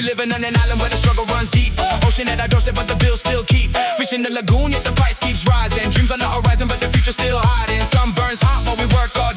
living on an island where the struggle runs deep. Ocean at our doorstep, but the bills still keep. Fishing the lagoon, yet the price keeps rising. Dreams on the horizon, but the future's still hiding. Sun burns hot while we work hard.